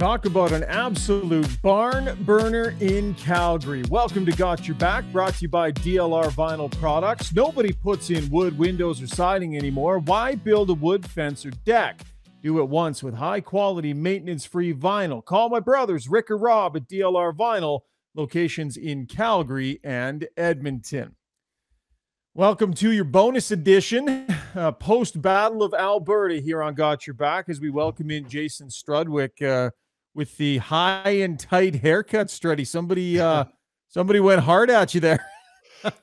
Talk about an absolute barn burner in Calgary. Welcome to Got Your Back, brought to you by DLR Vinyl Products. Nobody puts in wood, windows, or siding anymore. Why build a wood fence or deck? Do it once with high-quality, maintenance-free vinyl. Call my brothers, Rick or Rob at DLR Vinyl, locations in Calgary and Edmonton. Welcome to your bonus edition, post-Battle of Alberta here on Got Your Back, as we welcome in Jason Strudwick with the high and tight haircut. Struddy, somebody went hard at you there.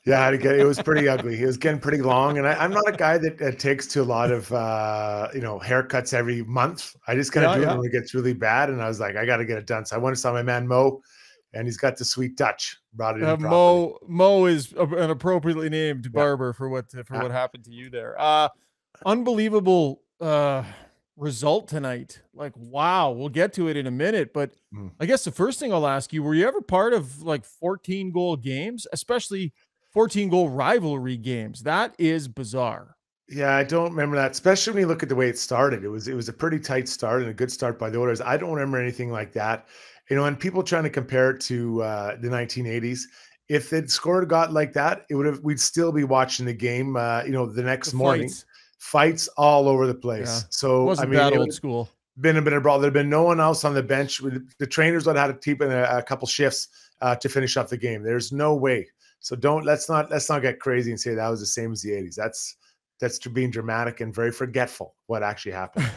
Yeah, it was pretty ugly. He was getting pretty long, and I'm not a guy that takes to a lot of haircuts every month. I just kind of do it when it gets really bad, and I was like, I got to get it done. So I went and saw my man Mo, and he's got the sweet touch. Brought it in properly. Mo is an appropriately named barber for what happened to you there. Unbelievable result tonight. Like, wow, we'll get to it in a minute, but I guess the first thing I'll ask you, were you ever part of like 14 goal games, especially 14 goal rivalry games? That is bizarre. Yeah, I don't remember that, especially when you look at the way it started. It was a pretty tight start and a good start by the Oilers. I don't remember anything like that. And people trying to compare it to the 1980s, if they'd scored got like that, we'd still be watching the game the next morning. Fights all over the place. Yeah. So wasn't that old school. Been a brawl. There'd been no one else on the bench. The trainers would have had to keep in a couple shifts to finish up the game. There's no way. So let's not get crazy and say that was the same as the 80s. That's being dramatic and very forgetful what actually happened.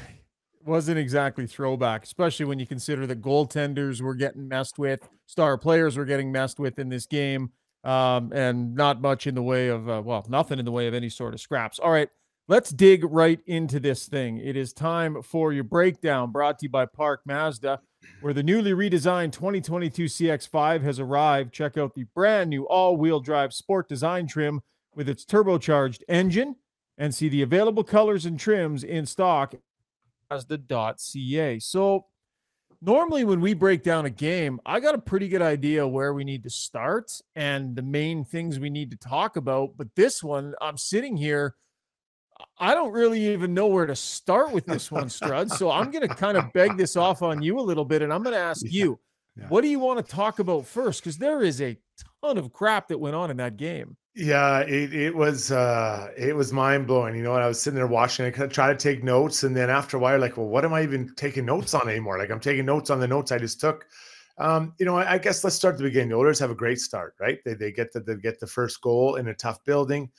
Wasn't exactly throwback, especially when you consider that goaltenders were getting messed with, star players were getting messed with in this game, and not much in the way of nothing in the way of any sort of scraps. All right. Let's dig right into this thing. It is time for your breakdown, brought to you by Park Mazda, where the newly redesigned 2022 CX-5 has arrived. Check out the brand new all-wheel drive sport design trim with its turbocharged engine and see the available colors and trims in stock at Mazda.ca. So normally when we break down a game, I got a pretty good idea where we need to start and the main things we need to talk about. But this one, I'm sitting here, I don't really even know where to start with this one, Strud. So I'm going to kind of beg this off on you a little bit, and I'm going to ask you, what do you want to talk about first? Because there is a ton of crap that went on in that game. Yeah, it was mind blowing. And I was sitting there watching. I kind of try to take notes, and then after a while, like, well, what am I even taking notes on anymore? Like, I'm taking notes on the notes I just took. I guess let's start at the beginning. The Oilers have a great start, right? They get the first goal in a tough building.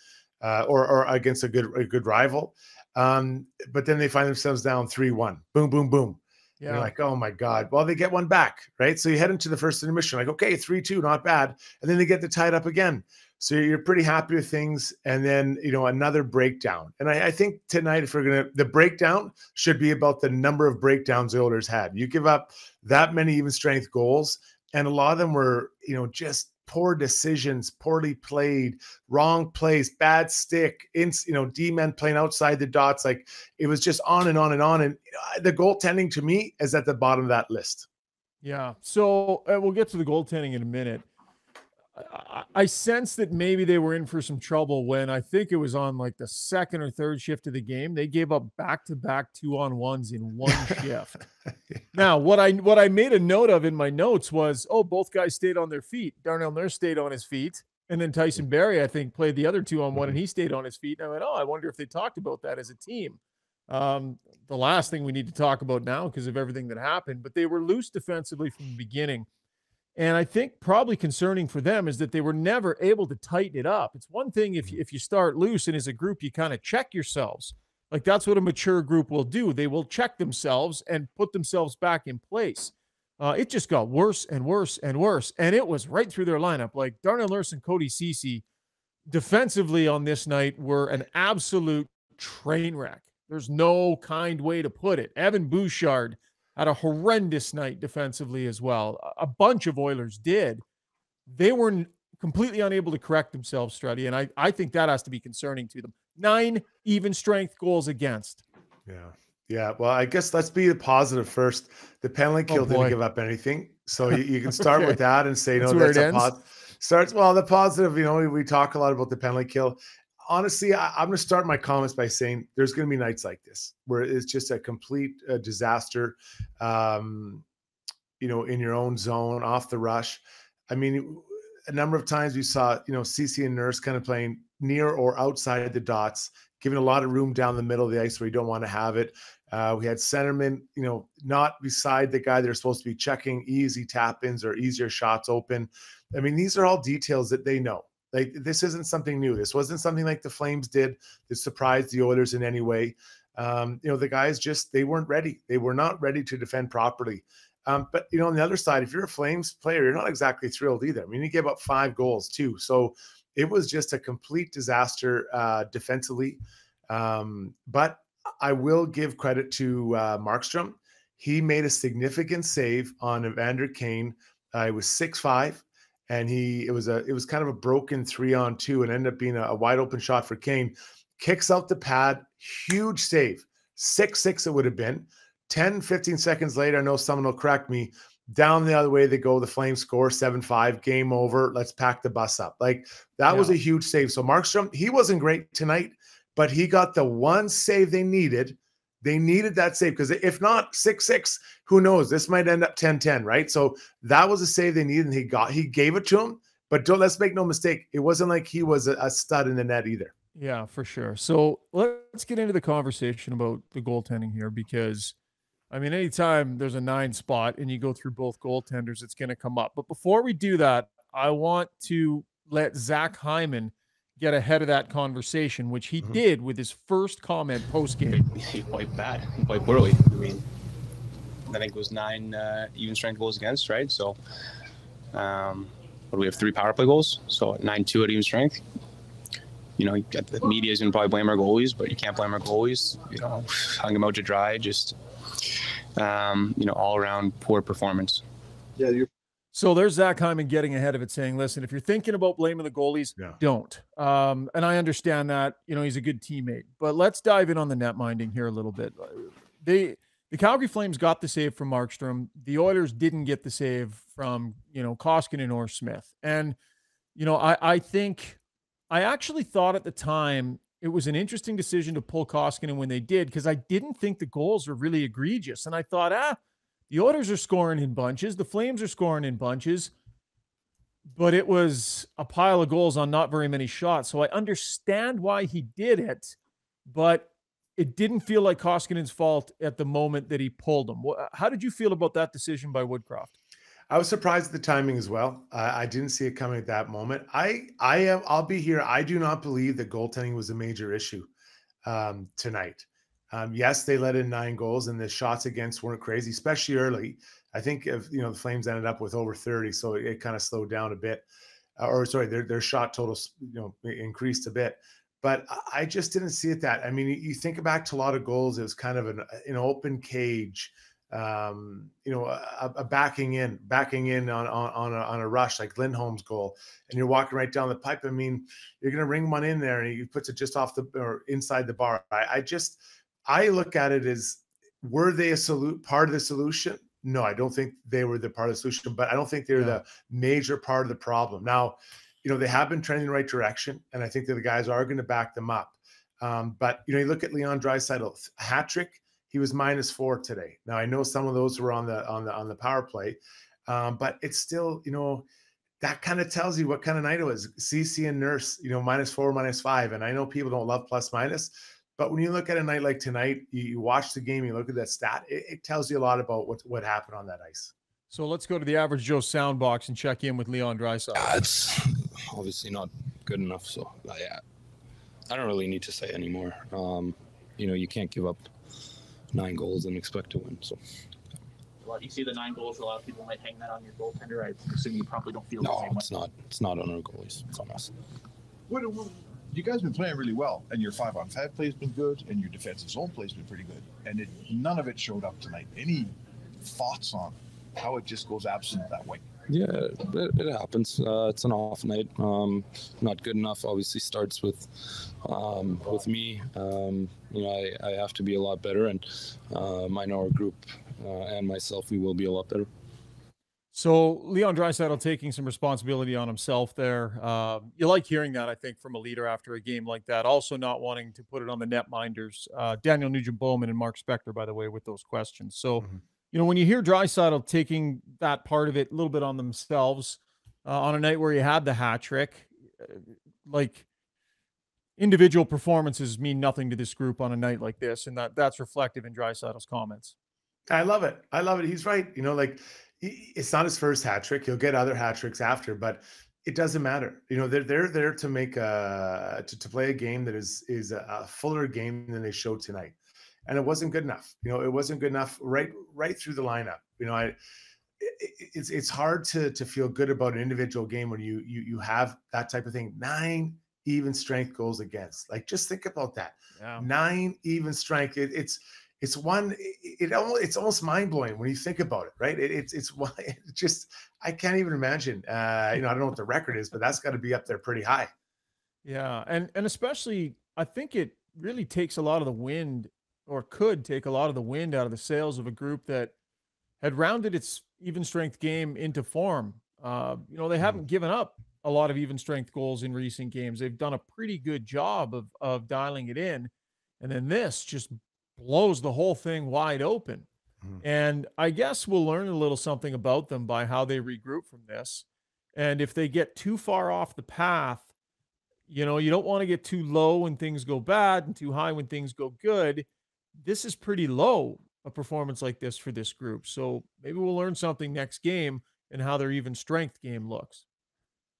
Or against a good rival. But then they find themselves down 3-1. Boom, boom, boom. Yeah. And you're like, oh my God. Well, they get one back, right? So you head into the first intermission, like, okay, 3-2, not bad. And then they get the tied up again. So you're pretty happy with things. And then, another breakdown. And I think tonight, the breakdown should be about the number of breakdowns the Oilers had. You give up that many even strength goals. And a lot of them were, just poor decisions, poorly played, wrong plays, bad stick, D-men playing outside the dots. Like, it was just on and on and on. And the goaltending to me is at the bottom of that list. Yeah. So we'll get to the goaltending in a minute. I sense that maybe they were in for some trouble when I think it was on like the second or third shift of the game. They gave up back-to-back 2-on-1s in one shift. Now, what I made a note of in my notes was, both guys stayed on their feet. Darnell Nurse stayed on his feet. And then Tyson Barrie, I think, played the other 2-on-1 and he stayed on his feet. And I went, I wonder if they talked about that as a team. The last thing we need to talk about now because of everything that happened, but they were loose defensively from the beginning. And I think probably concerning for them is that they were never able to tighten it up. It's one thing if you start loose and as a group, you kind of check yourselves. Like that's what a mature group will do. They will check themselves and put themselves back in place. It just got worse and worse and worse. And it was right through their lineup. Like Darnell Nurse and Cody Ceci defensively on this night were an absolute train wreck. There's no kind way to put it. Evan Bouchard had a horrendous night defensively as well. A bunch of Oilers did. They were completely unable to correct themselves, Struddy, and I think that has to be concerning to them. 9 even strength goals against. Yeah. Well, I guess let's be the positive first. The penalty kill didn't give up anything. So you can start with that and say, that's a positive. The positive, we talk a lot about the penalty kill. Honestly, I'm going to start my comments by saying there's going to be nights like this where it's just a complete disaster. in your own zone, off the rush. I mean, a number of times we saw, CC and Nurse kind of playing near or outside the dots, giving a lot of room down the middle of the ice where you don't want to have it. We had centermen, not beside the guy they're supposed to be checking easy tap-ins or easier shots open. I mean, these are all details that they know. Like, this isn't something new. This wasn't something like the Flames did that surprised the Oilers in any way. The guys they weren't ready. They were not ready to defend properly. But, on the other side, if you're a Flames player, you're not exactly thrilled either. I mean, you gave up 5 goals too. So it was just a complete disaster defensively. But I will give credit to Markstrom. He made a significant save on Evander Kane. It was 6-5. And it was kind of a broken 3-on-2 and ended up being a wide open shot for Kane. Kicks out the pad, huge save. 6-6 it would have been. 10, 15 seconds later, I know someone will correct me, down the other way they go. The Flames score 7-5, game over. Let's pack the bus up. Like, that was a huge save. So Markstrom, he wasn't great tonight, but he got the one save they needed. They needed that save, because if not 6-6, who knows? This might end up 10-10, right? So that was a save they needed, and he gave it to him. But let's make no mistake, it wasn't like he was a stud in the net either. Yeah, for sure. So let's get into the conversation about the goaltending here, because, I mean, anytime there's a 9 spot and you go through both goaltenders, it's going to come up. But before we do that, I want to let Zach Hyman get ahead of that conversation, which he did with his first comment post-game. Quite bad, quite poorly. I mean, I think it was 9 even strength goals against, right? So, we have 3 power play goals, so 9-2 at even strength. The media is going to probably blame our goalies, but you can't blame our goalies. Hung them out to dry, just, all around poor performance. Yeah, So there's Zach Hyman getting ahead of it, saying, listen, if you're thinking about blaming the goalies, don't. And I understand that, he's a good teammate. But let's dive in on the net minding here a little bit. The Calgary Flames got the save from Markstrom. The Oilers didn't get the save from, Koskinen or Smith. And, I actually thought at the time it was an interesting decision to pull Koskinen when they did, because I didn't think the goals were really egregious. And I thought, the Oilers are scoring in bunches. The Flames are scoring in bunches. But it was a pile of goals on not very many shots. So I understand why he did it, but it didn't feel like Koskinen's fault at the moment that he pulled him. How did you feel about that decision by Woodcroft? I was surprised at the timing as well. I didn't see it coming at that moment. I'll be here. I do not believe that goaltending was a major issue tonight. Yes, they let in 9 goals, and the shots against weren't crazy, especially early. I think the Flames ended up with over 30, so it kind of slowed down a bit. Their shot totals increased a bit. But I just didn't see it that. I mean, you think back to a lot of goals, it was kind of an open cage. A backing in on a rush, like Lindholm's goal, and you're walking right down the pipe. I mean, you're going to ring one in there, and he puts it just off or inside the bar. I look at it as, were they part of the solution? No, I don't think they were the part of the solution, but I don't think they're the major part of the problem. Now, they have been trending in the right direction, and I think that the guys are going to back them up. But you look at Leon Draisaitl, hat trick. He was -4 today. Now, I know some of those were on the power play, but it's still, that kind of tells you what kind of night it was. CC and Nurse, -4, -5, and I know people don't love plus minus, but when you look at a night like tonight, you watch the game, you look at that stat, it tells you a lot about what happened on that ice. So let's go to the Average Joe sound box and check in with Leon Draisaitl. It's obviously not good enough, so I don't really need to say anymore. You can't give up 9 goals and expect to win. So, well, you see the 9 goals. A lot of people might hang that on your goaltender. I assume you probably don't feel the same way. No, it's not. It's not on our goalies. It's on us. You guys have been playing really well, and your 5-on-5 play has been good, and your defensive zone play has been pretty good. And none of it showed up tonight. Any thoughts on how it just goes absent that way? Yeah, it happens. It's an off night. Not good enough. Obviously, starts with me. I have to be a lot better, and I know our group and myself, we will be a lot better. So Leon Draisaitl taking some responsibility on himself there. You like hearing that, I think, from a leader after a game like that. Also not wanting to put it on the netminders. Daniel Nugent-Bowman and Mark Spector, by the way, with those questions. So you know, when you hear Draisaitl taking that part of it a little bit on themselves on a night where he had the hat trick, like individual performances mean nothing to this group on a night like this, and that's reflective in Draisaitl's comments. I love it. I love it. He's right. You know, like it's not his first hat trick. He'll get other hat tricks after, but it doesn't matter. You know, they're there to make to play a game that is a fuller game than they showed tonight, and it wasn't good enough. You know, it wasn't good enough right through the lineup. You know, it's hard to feel good about an individual game when you have that type of thing. 9 even strength goals against. Like, just think about that. Yeah. 9 even strength. It's almost mind blowing when you think about it, right? It's just, I can't even imagine. You know, I don't know what the record is, but that's got to be up there pretty high. Yeah, and especially, I think it really takes a lot of the wind, or could take a lot of the wind out of the sails of a group that had rounded its even strength game into form. You know, they haven't given up a lot of even strength goals in recent games. They've done a pretty good job of dialing it in, and then this just blows the whole thing wide open. And I guess we'll learn a little something about them by how they regroup from this. And if they get too far off the path, you know, you don't want to get too low when things go bad and too high when things go good. This is pretty low, a performance like this for this group. So maybe we'll learn something next game and how their even strength game looks.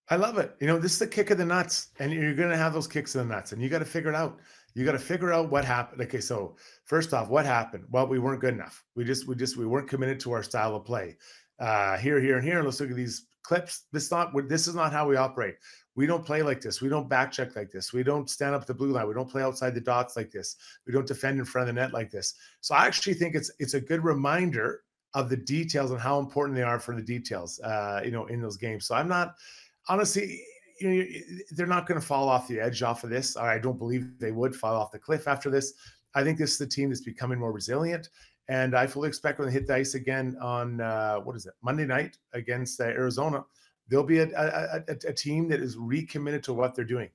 I love it. You know, this is the kick of the nuts, and you're going to have those kicks of the nuts, and you got to figure it out. You got to figure out what happened. Okay, so first off, what happened? Well, we weren't good enough. We weren't committed to our style of play. Here, and here. Let's look at these clips. This is not how we operate. We don't play like this. We don't back check like this. We don't stand up the blue line. We don't play outside the dots like this. We don't defend in front of the net like this. So I actually think it's a good reminder of the details and how important they are for the details, you know, in those games. So I'm not, honestly, you know, they're not going to fall off the edge off of this. I don't believe they would fall off the cliff after this. I think this is the team that's becoming more resilient, and I fully expect when they hit the ice again on Monday night against Arizona, they'll be a team that is recommitted to what they're doing.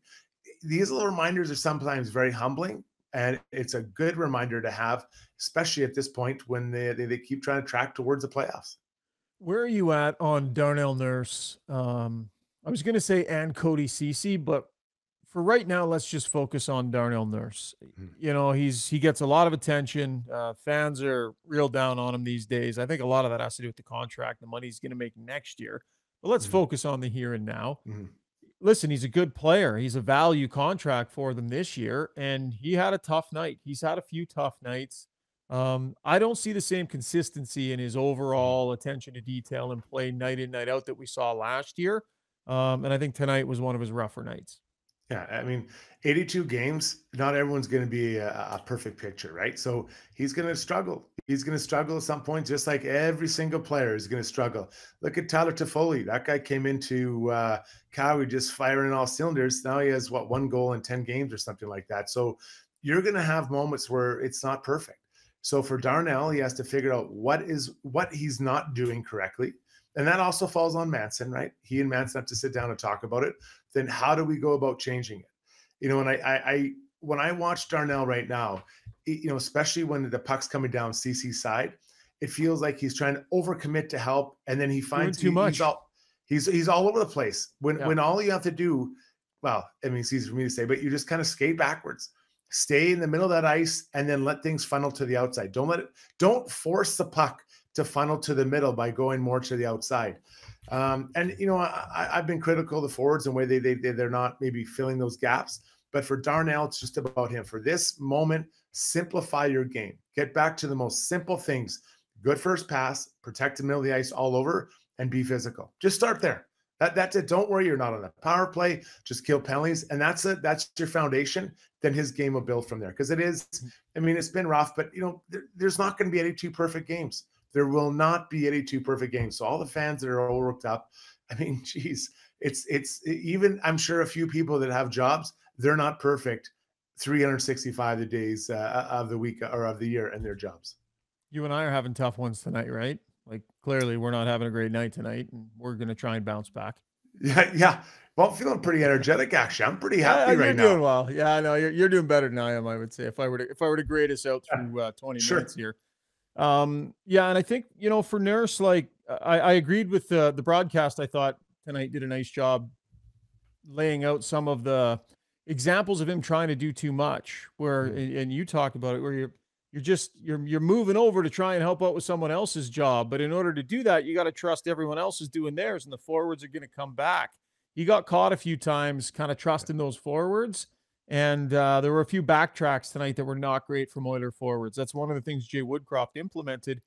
These little reminders are sometimes very humbling, and it's a good reminder to have, especially at this point when they keep trying to track towards the playoffs. Where are you at on Darnell Nurse? I was going to say and Cody Ceci, but for right now, let's just focus on Darnell Nurse. You know, he gets a lot of attention. Fans are real down on him these days. I think a lot of that has to do with the contract, the money he's going to make next year. But let's focus on the here and now. Listen, he's a good player. He's a value contract for them this year, and he had a tough night. He's had a few tough nights. I don't see the same consistency in his overall attention to detail and play night in, night out that we saw last year. And I think tonight was one of his rougher nights. Yeah, I mean, 82 games, not everyone's going to be a perfect picture, right? So he's going to struggle. He's going to struggle at some point, just like every single player is going to struggle. Look at Tyler Toffoli. That guy came into Calgary just firing all cylinders. Now he has, 1 goal in 10 games or something like that. So you're going to have moments where it's not perfect. So for Darnell, he has to figure out what he's not doing correctly. And that also falls on Manson, right? He and Manson have to sit down and talk about it. Then how do we go about changing it? You know, and I when I watch Darnell right now, you know, especially when the puck's coming down CC's side, it feels like he's trying to overcommit to help, and then he finds too much. He's all over the place. When all you have to do, well, I mean, it's easy for me to say, but you just kind of skate backwards, stay in the middle of that ice, and then let things funnel to the outside. Don't force the puck to funnel to the middle by going more to the outside. And, you know, I've been critical of the forwards and the way they're not maybe filling those gaps. But for Darnell, it's just about him. For this moment, simplify your game. Get back to the most simple things. Good first pass, protect the middle of the ice all over, and be physical. Just start there. That's it. Don't worry, you're not on a power play. Just kill penalties. And that's it. That's your foundation. Then his game will build from there. Because it is, I mean, it's been rough, but, you know, there's not going to be 82 perfect games. There will not be 82 perfect games. So all the fans that are all worked up, I mean, geez, it's even, I'm sure a few people that have jobs, they're not perfect 365 the days of the week or of the year in their jobs. You and I are having tough ones tonight, right? Like, clearly we're not having a great night tonight, and we're going to try and bounce back. Yeah. Well, I'm feeling pretty energetic, actually. I'm pretty happy right now. You're doing well. Yeah, I know. You're doing better than I am, I would say, if I were to grade us out through 20 minutes here. Yeah, and I think, for Nurse, like I agreed with the broadcast. I thought tonight did a nice job laying out some of the examples of him trying to do too much. Where and you talked about it, where you're moving over to try and help out with someone else's job, but in order to do that, you got to trust everyone else is doing theirs, and the forwards are going to come back. He got caught a few times, kind of trusting those forwards. And there were a few backtracks tonight that were not great from Oiler forwards. That's one of the things Jay Woodcroft implemented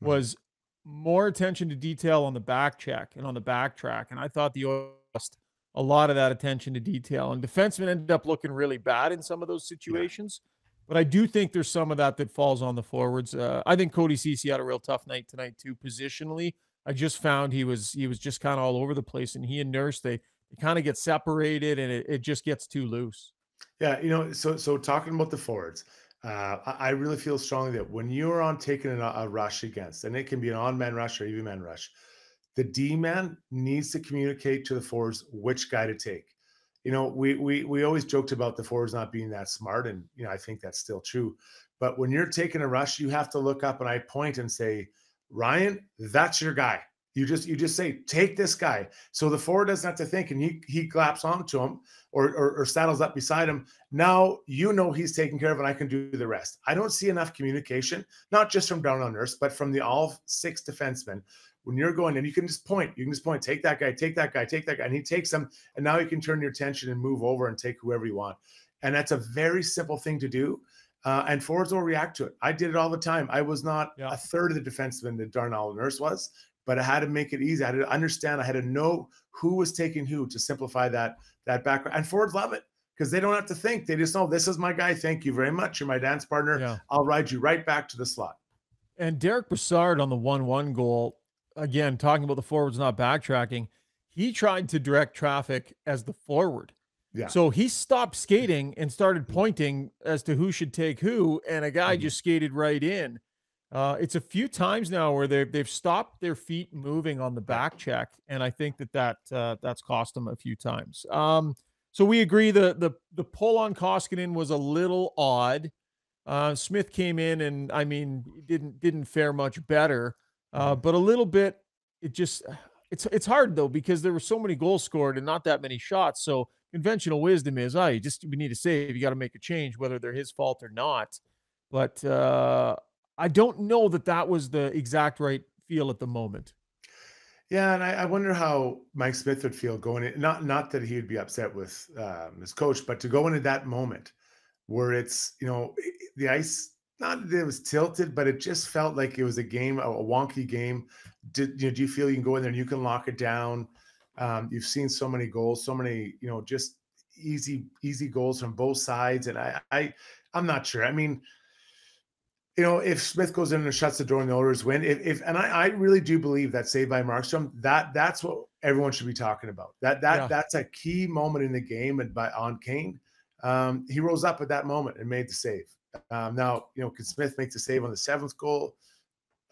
was more attention to detail on the back check and on the backtrack. And I thought the Oilers lost a lot of that attention to detail. And defensemen ended up looking really bad in some of those situations. But I do think there's some of that falls on the forwards. I think Cody Ceci had a real tough night tonight too, positionally. I just found he was just kind of all over the place. And he and Nurse, they kind of get separated, and it just gets too loose. Yeah, so talking about the forwards, I really feel strongly that when you're on taking a rush against, and it can be an on-man rush or even man rush, the D-man needs to communicate to the forwards which guy to take. We always joked about the forwards not being that smart, and I think that's still true. But when you're taking a rush, you have to look up, and I point and say, Ryan, that's your guy. You just say, take this guy. So the forward doesn't have to think, and he claps onto him or saddles up beside him. Now he's taken care of, and I can do the rest. I don't see enough communication, not just from Darnell Nurse, but from the all 6 defensemen. When you're going, and you can just point, take that guy, take that guy, take that guy, and he takes them, and now you can turn your attention and move over and take whoever you want. And that's a very simple thing to do. And forwards will react to it. I did it all the time. I was not a third of the defenseman that Darnell Nurse was, but I had to make it easy. I had to understand. I had to know who was taking who to simplify that background. And forwards love it because they don't have to think. They just know, this is my guy. Thank you very much. You're my dance partner. Yeah. I'll ride you right back to the slot. And Derek Brassard on the 1-1 goal, again, talking about the forwards not backtracking, he tried to direct traffic as the forward. Yeah. So he stopped skating and started pointing as to who should take who, and a guy just skated right in. It's a few times now where they've stopped their feet moving on the back check, and I think that's cost them a few times. So we agree the pull on Koskinen was a little odd. Smith came in and didn't fare much better, but a little bit. It's hard though because there were so many goals scored and not that many shots. So conventional wisdom is, we need to save. You got to make a change, whether they're his fault or not. But I don't know that was the exact right feel at the moment. Yeah, and I wonder how Mike Smith would feel going in. Not that he would be upset with his coach, but to go into that moment where it's, the ice, not that it was tilted, but it just felt like it was a game, a wonky game. Do you feel you can go in there and you can lock it down? You've seen so many goals, so many, just easy goals from both sides. And I'm not sure. I mean, if Smith goes in and shuts the door and the Oilers win, and I really do believe that save by Markstrom, that's what everyone should be talking about. That's a key moment in the game on Kane. He rose up at that moment and made the save. Now, can Smith make the save on the 7th goal?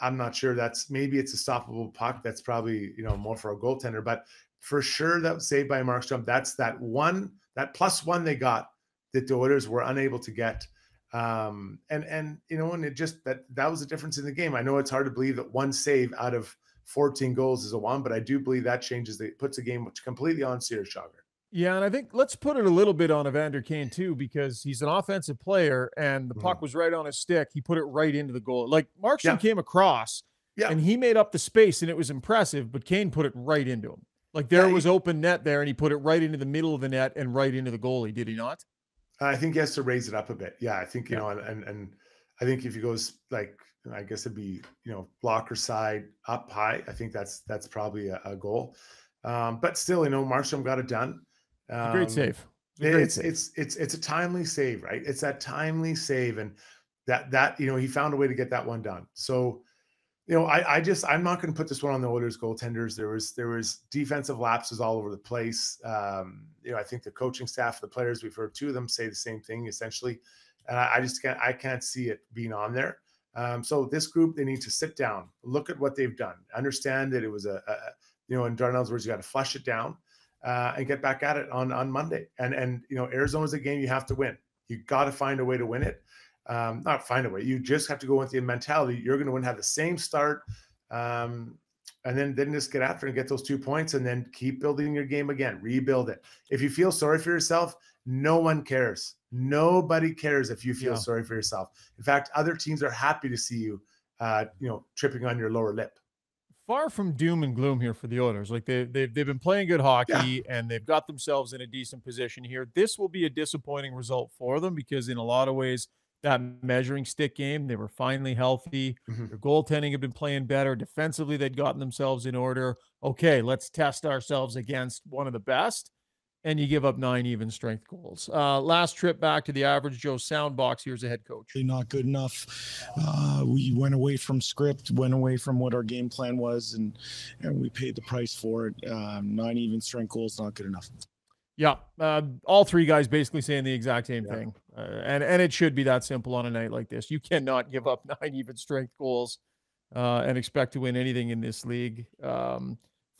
I'm not sure. Maybe it's a stoppable puck. That's probably, more for a goaltender, but for sure that save by Markstrom, that's that +1 they got that the Oilers were unable to get. And it just, that was the difference in the game. I know it's hard to believe that one save out of 14 goals is a 1, but I do believe that puts the game completely on Rishaug. Yeah, and I think let's put it a little bit on Evander Kane too, because he's an offensive player and the puck was right on his stick. He put it right into the goal. Like Markstrom came across and he made up the space and it was impressive, but Kane put it right into him. Like there was open net there and he put it right into the middle of the net and right into the goalie. Did he not? I think he has to raise it up a bit. Yeah, I think, and I think if he goes like, I guess it'd be, blocker side up high. I think that's probably a goal. But still, Markstrom got it done. Great save. It's a timely save, right? It's that timely save. And that he found a way to get that one done. So, I'm not going to put this one on the Oilers goaltenders. There was defensive lapses all over the place. I think the coaching staff, the players, we've heard 2 of them say the same thing essentially. And I can't see it being on there. So this group, they need to sit down, look at what they've done, understand that it was in Darnell's words, you got to flush it down and get back at it on Monday. And Arizona's a game you have to win. You got to find a way to win it. not find a way. You just have to go with the mentality. You're going to have the same start. And then just get after and get those 2 points and then keep building your game again, rebuild it. If you feel sorry for yourself, no one cares. Nobody cares if you feel sorry for yourself. In fact, other teams are happy to see you, tripping on your lower lip. Far from doom and gloom here for the Oilers. Like they've been playing good hockey and they've got themselves in a decent position here. This will be a disappointing result for them because in a lot of ways, that measuring stick game, they were finally healthy. Their goaltending had been playing better. Defensively, they'd gotten themselves in order. Okay, let's test ourselves against one of the best. And you give up 9 even strength goals. Last trip back to the Average Joe soundbox. Here's the head coach. Not good enough. We went away from script, went away from what our game plan was, and we paid the price for it. 9 even strength goals, not good enough. Yeah, all three guys basically saying the exact same thing. And it should be that simple on a night like this. You cannot give up 9 even strength goals and expect to win anything in this league.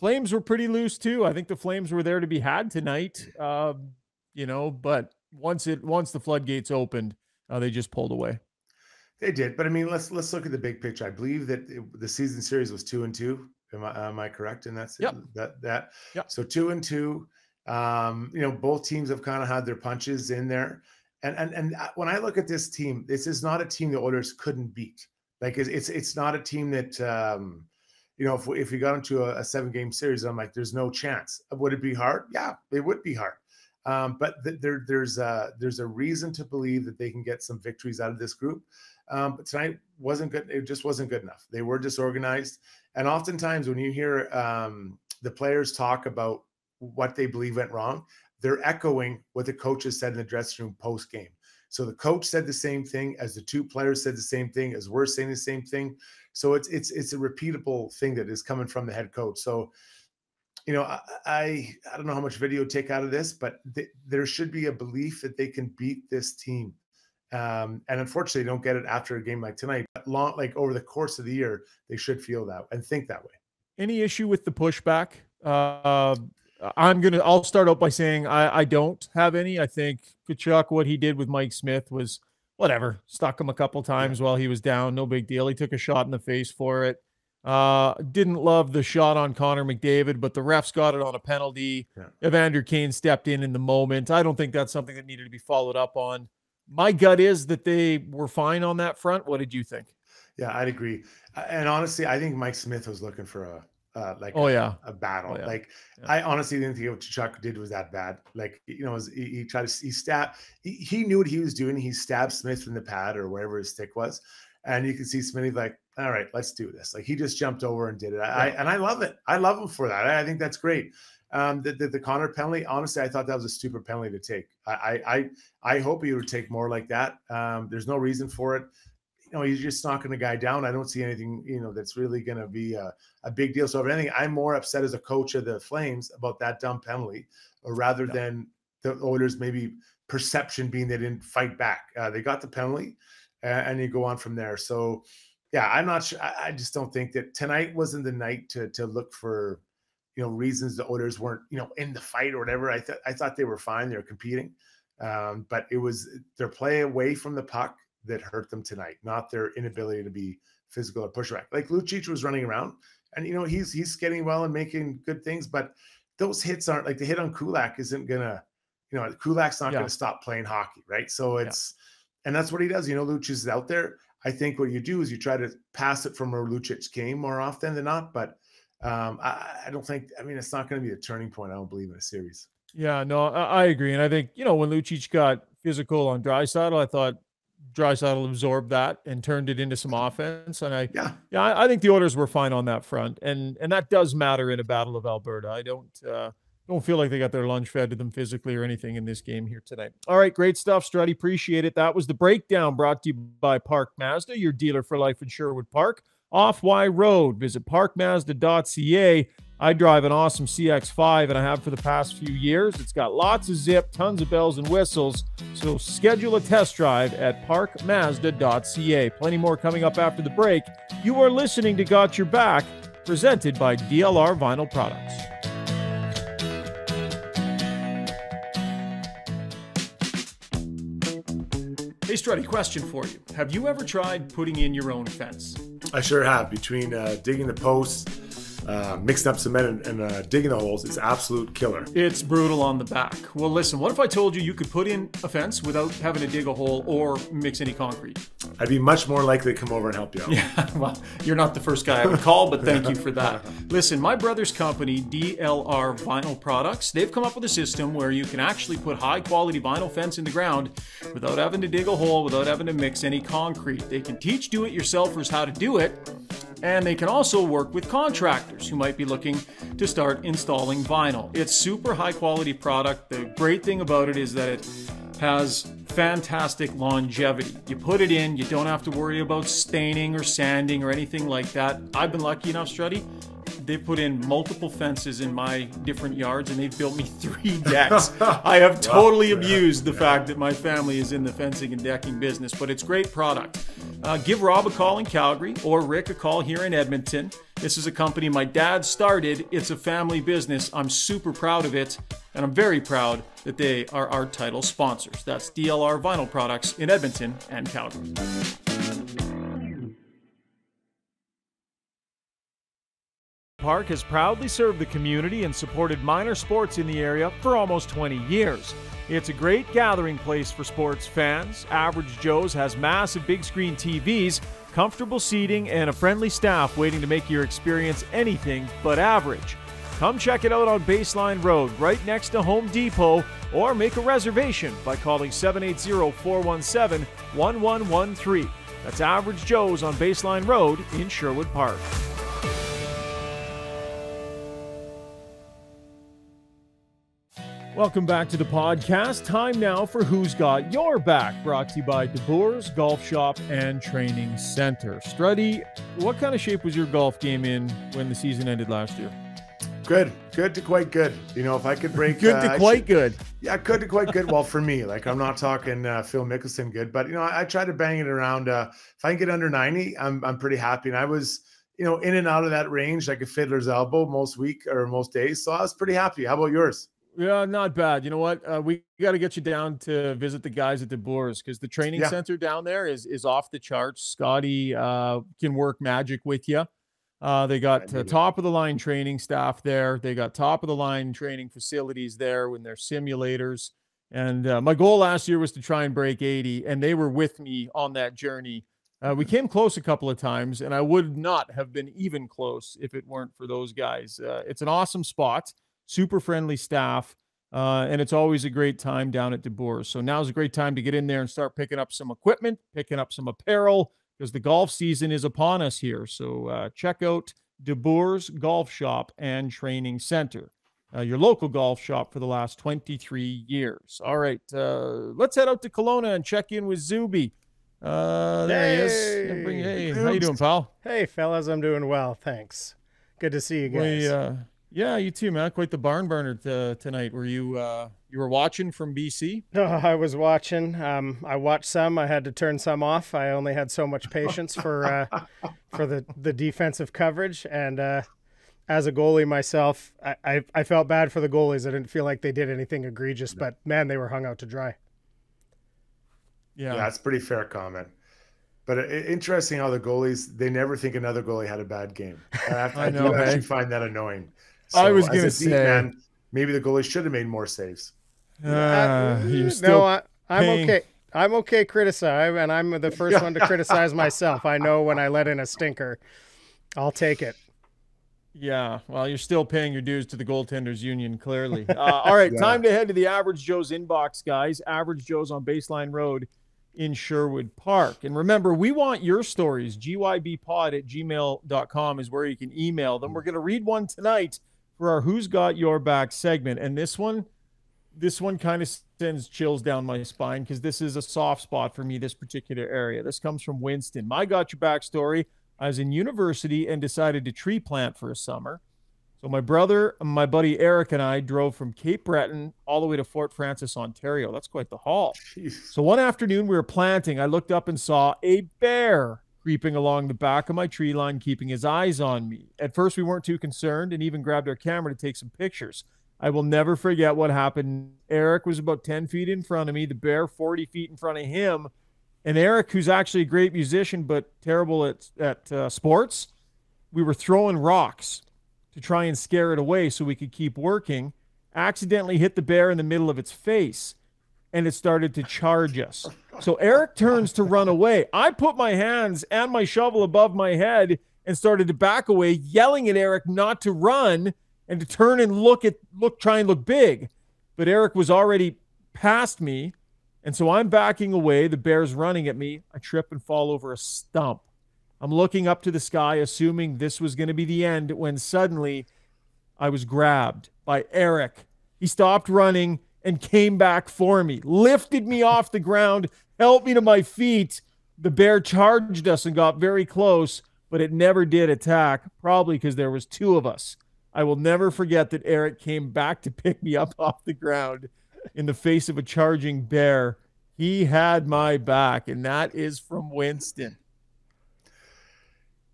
Flames were pretty loose too. I think the Flames were there to be had tonight, but once the floodgates opened, they just pulled away. They did. But I mean, let's look at the big picture. I believe that the season series was 2-2. Am I correct in that? Yep. Yep. So 2-2. Both teams have kind of had their punches in there. And when I look at this team, this is not a team the Oilers couldn't beat. Like it's not a team that, if we got into a 7-game series, I'm like, there's no chance. Would it be hard? Yeah, it would be hard. But there's a reason to believe that they can get some victories out of this group. But tonight wasn't good. It just wasn't good enough. They were disorganized. And oftentimes when you hear the players talk about what they believe went wrong, they're echoing what the coaches said in the dressing room post game. So the coach said the same thing as the 2 players said the same thing as we're saying the same thing. So it's a repeatable thing that is coming from the head coach. So, I don't know how much video to take out of this, but there should be a belief that they can beat this team. And unfortunately, they don't get it after a game like tonight. But over the course of the year, they should feel that and think that way. Any issue with the pushback? I'll start out by saying I don't have any. I think Tkachuk, what he did with Mike Smith was whatever. Stuck him a couple times while he was down. No big deal. He took a shot in the face for it. Didn't love the shot on Connor McDavid, but the refs got it on a penalty. Yeah. Evander Kane stepped in the moment. I don't think that's something that needed to be followed up on. My gut is that they were fine on that front. What did you think? Yeah, I'd agree. And honestly, I think Mike Smith was looking for a battle. Yeah. I honestly didn't think what Chuck did was that bad. He tried to stabbed. He knew what he was doing. He stabbed Smith in the pad or wherever his stick was, and you can see Smitty like, all right, let's do this. Like he just jumped over and did it. I love it. I love him for that. I think that's great. The Conor penalty, honestly, I thought that was a stupid penalty to take. I hope he would take more like that. There's no reason for it. He's just knocking the guy down. I don't see anything, that's really going to be a big deal. So if anything, I'm more upset as a coach of the Flames about that dumb penalty, rather than the Oilers maybe perception being they didn't fight back. They got the penalty, and you go on from there. So, yeah, I'm not sure. I just don't think that tonight wasn't the night to look for, reasons the Oilers weren't, in the fight or whatever. I thought they were fine. They were competing, but it was their play away from the puck that hurt them tonight, not their inability to be physical or push back. Like Lucic was running around, and he's skating well and making good things, but those hits aren't like the hit on Kulak isn't gonna, Kulak's not gonna stop playing hockey, right? So and that's what he does. Lucic is out there. I think what you do is you try to pass it from where Lucic came more often than not, but I don't think. I mean, it's not going to be a turning point. I don't believe in a series. Yeah, no, I agree, and I think when Lucic got physical on Draisaitl, I thought Draisaitl absorbed that and turned it into some offense. And I think the Oilers were fine on that front. And that does matter in a battle of Alberta. I don't feel like they got their lunch fed to them physically or anything in this game here tonight. All right, great stuff, Struddy. Appreciate it. That was the breakdown brought to you by Park Mazda, your dealer for life in Sherwood Park. Off Y Road. Visit parkmazda.ca. I drive an awesome CX-5, and I have for the past few years. It's got lots of zip, tons of bells and whistles, so schedule a test drive at parkmazda.ca. Plenty more coming up after the break. You are listening to Got Your Back, presented by DLR Vinyl Products. Hey, Struddy, question for you. Have you ever tried putting in your own fence? I sure have. Between digging the posts, mixing up cement and digging the holes, it's absolute killer. It's brutal on the back. Well, listen, what if I told you you could put in a fence without having to dig a hole or mix any concrete? I'd be much more likely to come over and help you out. Yeah, well, you're not the first guy I would call, but thank you for that. Listen, my brother's company, DLR Vinyl Products, they've come up with a system where you can actually put high-quality vinyl fence in the ground without having to dig a hole, without having to mix any concrete. They can teach do-it-yourselfers how to do it, and they can also work with contractors who might be looking to start installing vinyl. It's super high-quality product. The great thing about it is that it has fantastic longevity. You put it in, you don't have to worry about staining or sanding or anything like that. I've been lucky enough, Struddy. They've put in multiple fences in my different yards and they've built me 3 decks. I have totally abused the fact that my family is in the fencing and decking business, but it's great product. Give Rob a call in Calgary or Rick a call here in Edmonton. This is a company my dad started. It's a family business. I'm super proud of it, and I'm very proud that they are our title sponsors. That's DLR Vinyl Products in Edmonton and Calgary. Park has proudly served the community and supported minor sports in the area for almost 20 years. It's a great gathering place for sports fans. Average Joe's has massive big screen TVs, comfortable seating, and a friendly staff waiting to make your experience anything but average. Come check it out on Baseline Road, right next to Home Depot, or make a reservation by calling 780-417-1113. That's Average Joe's on Baseline Road in Sherwood Park. Welcome back to the podcast. Time now for Who's Got Your Back, brought to you by DeBoer's Golf Shop and Training Center. Struddy, what kind of shape was your golf game in when the season ended last year? Good to quite good. You know, if I could break... Good to quite good. Yeah, good to quite good. Well, for me, like I'm not talking Phil Mickelson good, but, you know, I try to bang it around. If I can get under 90, I'm pretty happy. And I was, you know, in and out of that range like a fiddler's elbow most days. So I was pretty happy. How about yours? Yeah, not bad. You know what? We got to get you down to visit the guys at DeBoer's because the training center down there is off the charts. Scotty can work magic with you. They got top of the line training staff there. They got top of the line training facilities there when they're simulators. And my goal last year was to try and break 80, and they were with me on that journey. We came close a couple of times, and I would not have been even close if it weren't for those guys. It's an awesome spot. Super friendly staff, and it's always a great time down at DeBoer's. So now's a great time to get in there and start picking up some equipment, picking up some apparel, because the golf season is upon us here. So check out DeBoer's Golf Shop and Training Center, your local golf shop for the last 23 years. All right, let's head out to Kelowna and check in with Zuby. There he is. Hey, how you doing, pal? Hey, fellas, I'm doing well, thanks. Good to see you guys. Yeah, you too, man. Quite the barn burner tonight. Were you you were watching from BC? No, I was watching. I watched some. I had to turn some off. I only had so much patience for the defensive coverage. And as a goalie myself, I felt bad for the goalies. I didn't feel like they did anything egregious, but man, they were hung out to dry. Yeah, that's a pretty fair comment. But interesting how the goalies, they never think another goalie had a bad game. I do actually find that annoying. So I was going to say, man, maybe the goalie should have made more saves. I'm okay. I'm okay criticizing, and I'm the first one to criticize myself. I know when I let in a stinker, I'll take it. Yeah, well, you're still paying your dues to the Goaltenders Union, clearly. All right, time to head to the Average Joe's inbox, guys. Average Joe's on Baseline Road in Sherwood Park. And remember, we want your stories. gybpod@gmail.com is where you can email them. We're going to read one tonight for our Who's Got Your Back segment. And this one kind of sends chills down my spine because this is a soft spot for me, this particular area. This comes from Winston. My Got Your Back story: I was in university and decided to tree plant for a summer. So my brother, my buddy Eric, and I drove from Cape Breton all the way to Fort Francis, Ontario. That's quite the haul. Jeez. So one afternoon we were planting. I looked up and saw a bear creeping along the back of my tree line, keeping his eyes on me. At first we weren't too concerned and even grabbed our camera to take some pictures. I will never forget what happened. Eric was about 10 feet in front of me, the bear 40 feet in front of him, And Eric, who's actually a great musician but terrible at sports, we were throwing rocks to try and scare it away so we could keep working, accidentally hit the bear in the middle of its face, and it started to charge us. So Eric turns to run away. I put my hands and my shovel above my head and started to back away, yelling at Eric not to run and to turn and try and look big. But Eric was already past me, and so I'm backing away. The bear's running at me. I trip and fall over a stump. I'm looking up to the sky, assuming this was going to be the end, when suddenly I was grabbed by Eric. He stopped running and came back for me, lifted me off the ground, helped me to my feet. The bear charged us and got very close, but it never did attack, probably because there was two of us. I will never forget that Eric came back to pick me up off the ground in the face of a charging bear. He had my back, and that is from Winston.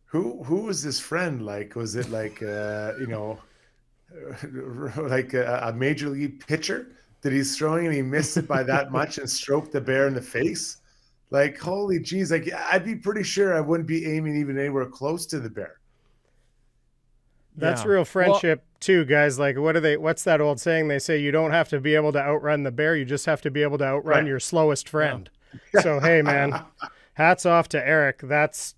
Who was this friend like? Was it like, like a major league pitcher that he's throwing and he missed it by that much and stroked the bear in the face? Like, holy geez, like I'd be pretty sure I wouldn't be aiming even anywhere close to the bear. That's real friendship too, guys. Like, what's that old saying? They say you don't have to be able to outrun the bear. You just have to be able to outrun your slowest friend. Yeah. So, hey, man, hats off to Eric. That's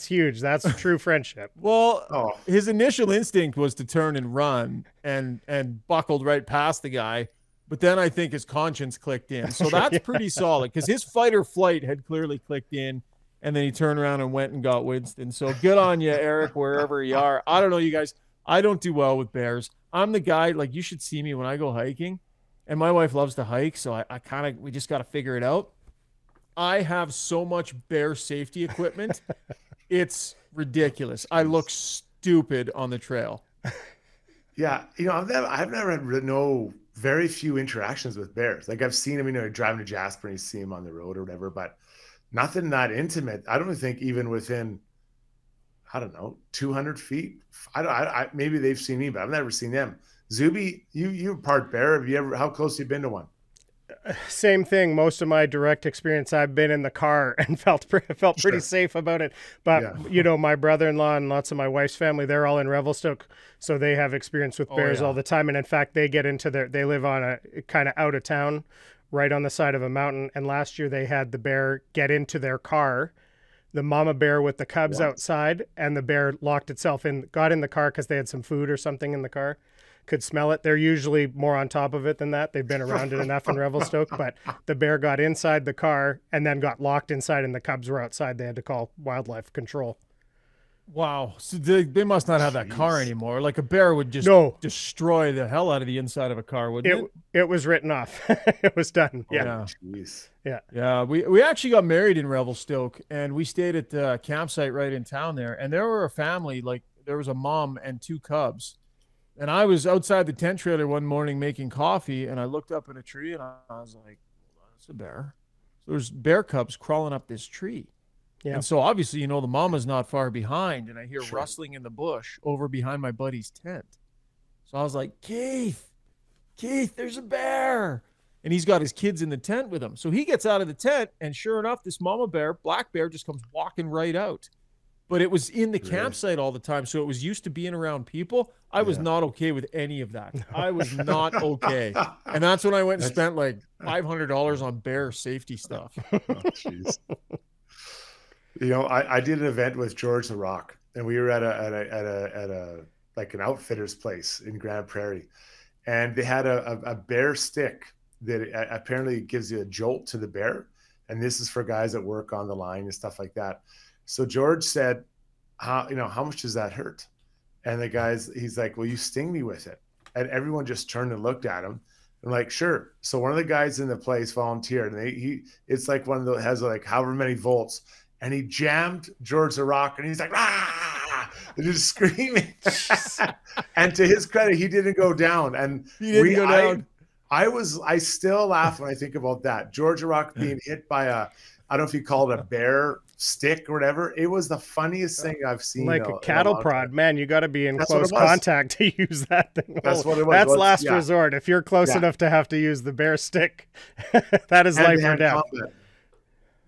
huge. That's true friendship. Well, his initial instinct was to turn and run and buckled right past the guy. But then I think his conscience clicked in. So that's pretty solid because his fight or flight had clearly clicked in. And then he turned around and went and got Winston. So good on you, Eric, wherever you are. I don't know, you guys. I don't do well with bears. I'm the guy, like, you should see me when I go hiking. And my wife loves to hike, so we just got to figure it out. I have so much bear safety equipment. It's ridiculous. I look stupid on the trail. Yeah. I've never had very few interactions with bears. Like, I've seen him, driving to Jasper and you see him on the road or whatever, but nothing that intimate. I don't think even within, 200 feet. Maybe they've seen me, but I've never seen them. Zuby, you're part bear. How close have you been to one? Same thing. Most of my direct experience, I've been in the car and felt pretty safe about it. But, my brother-in-law and lots of my wife's family, they're all in Revelstoke. So they have experience with bears all the time. And in fact, they live on a kind of out of town, right on the side of a mountain. And last year they had the bear get into their car, the mama bear with the cubs outside, and the bear locked itself in, got in the car because they had some food or something in the car, could smell it. They're usually more on top of it than that. They've been around it enough in Revelstoke, but the bear got inside the car and then got locked inside, and the cubs were outside. They had to call wildlife control. Wow. So they must not have that car anymore. Like, a bear would just destroy the hell out of the inside of a car, wouldn't it? It was written off. It was done. Yeah. Yeah. We actually got married in Revelstoke, and we stayed at the campsite right in town there. And there were a family, like there was a mom and two cubs. And I was outside the tent trailer one morning making coffee, and I looked up in a tree and I was like, well, that's a bear. So there's bear cubs crawling up this tree. Yeah. And so obviously, the mama's not far behind, and I hear rustling in the bush over behind my buddy's tent. So I was like, Keith, there's a bear. And he's got his kids in the tent with him. So he gets out of the tent, and sure enough, this mama bear, black bear, just comes walking right out. But it was in the campsite all the time, so it was used to being around people. I was not okay with any of that. I was not okay. And that's when I went and spent like $500 on bear safety stuff. Oh, jeez. I did an event with George the Rock, and we were at a like an outfitter's place in Grand Prairie, and they had a bear stick that apparently gives you a jolt to the bear, and this is for guys that work on the line and stuff like that. So George said, how much does that hurt? And he's like, well, you sting me with it. And everyone just turned and looked at him. I'm like, sure. So one of the guys in the place volunteered, and it's like one of those has like however many volts. And he jammed George the Rock, and he's like, ah, and just screaming. And to his credit, he didn't go down. And he didn't go down. I still laugh when I think about that. George the Rock being hit by I don't know if you call it a bear stick or whatever. It was the funniest thing I've seen. Like a cattle prod, man. You got to be in close contact to use that thing. That's what it was. That's last resort. If you're close enough to have to use the bear stick, that is life or death.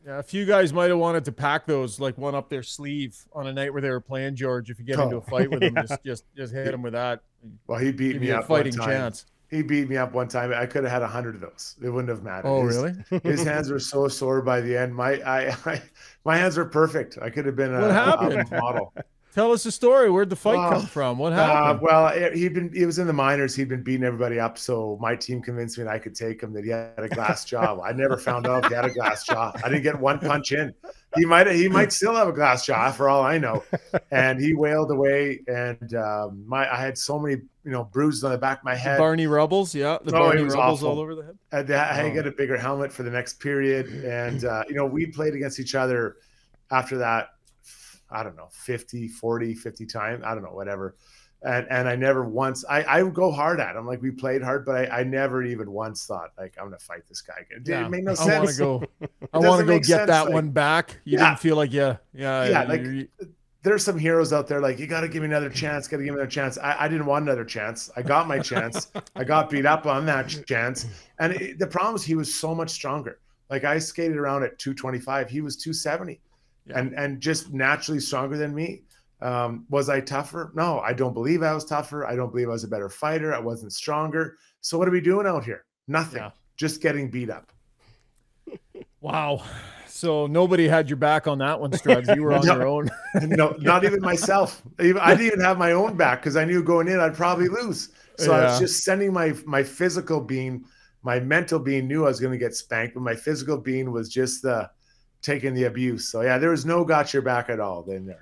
Yeah, a few guys might have wanted to pack those, like one up their sleeve on a night where they were playing, George. If you get into a fight with him, just hit him with that. Well, he beat me up fighting one time. chance. He beat me up one time. I could have had 100 of those. It wouldn't have mattered. Oh, really? His hands were so sore by the end. My hands were perfect. I could have been a model. Tell us the story. Where'd the fight come from? What happened? Well, he was in the minors. He'd been beating everybody up. So my team convinced me that I could take him, that he had a glass jaw. I never found out he had a glass jaw. I didn't get one punch in. He might still have a glass jaw for all I know. And he wailed away. And I had so many, bruises on the back of my head. The Barney Rubbles. Yeah. The Barney Rubbles all over the head. I had to get a bigger helmet for the next period. And, we played against each other after that. I don't know, 50 times. I don't know, whatever. And I never once, I would go hard at him. Like, we played hard, but I never even once thought, like, I'm going to fight this guy again. It made no sense. I want to go get that one back. You didn't feel like, there's some heroes out there, like, you got to give me another chance. Got to give me another chance. I didn't want another chance. I got my chance. I got beat up on that chance. And the problem is he was so much stronger. Like, I skated around at 225. He was 270. Yeah. And just naturally stronger than me. Was I tougher? No, I don't believe I was tougher. I don't believe I was a better fighter. I wasn't stronger. So what are we doing out here? Nothing. Yeah. Just getting beat up. Wow. So nobody had your back on that one, Struds. You were on your own. No, not even myself. I didn't even have my own back because I knew going in I'd probably lose. So I was just sending my physical being. My mental being knew I was going to get spanked, but my physical being was just taking the abuse. So there was no got your back at all then there.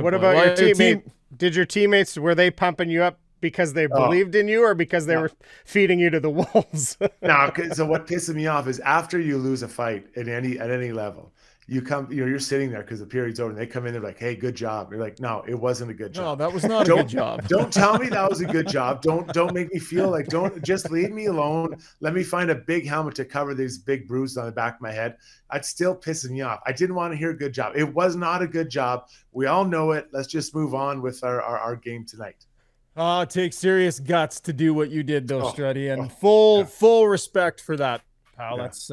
What about your teammate? Did your teammates, were they pumping you up because they believed in you or because they were feeding you to the wolves? No, so what pisses me off is after you lose a fight at any level, you come, you're sitting there because the period's over and they come in, they're like, hey, good job. You're like, no, it wasn't a good job. No, that was not a good job. Don't tell me that was a good job. Don't make me feel like, just leave me alone. Let me find a big helmet to cover these big bruises on the back of my head. It's still pissing me off. I didn't want to hear good job. It was not a good job. We all know it. Let's just move on with our game tonight. It takes serious guts to do what you did though, Struddy, and full respect for that. Pal. That's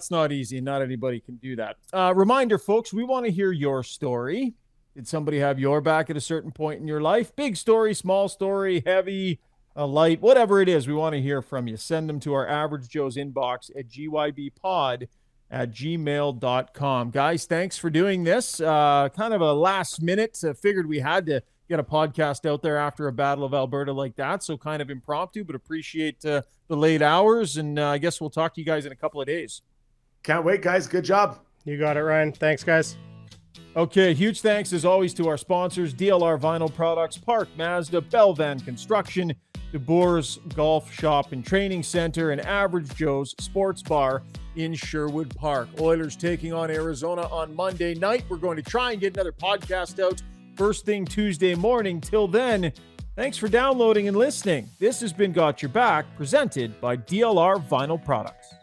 not easy. Not anybody can do that. Reminder, folks, we want to hear your story. Did somebody have your back at a certain point in your life? Big story, small story, heavy, light, whatever it is, we want to hear from you. Send them to our Average Joe's inbox at gybpod@gmail.com. Guys, thanks for doing this. Kind of a last minute. Figured we had to get a podcast out there after a Battle of Alberta like that. So kind of impromptu, but appreciate the late hours. And I guess we'll talk to you guys in a couple of days. Can't wait, guys. Good job. You got it, Ryan. Thanks, guys. Okay, huge thanks as always to our sponsors, DLR Vinyl Products, Park Mazda, Belvan Construction, DeBoer's Golf Shop and Training Center, and Average Joe's Sports Bar in Sherwood Park. Oilers taking on Arizona on Monday night. We're going to try and get another podcast out first thing Tuesday morning. Till then, thanks for downloading and listening. This has been Got Your Back, presented by DLR Vinyl Products.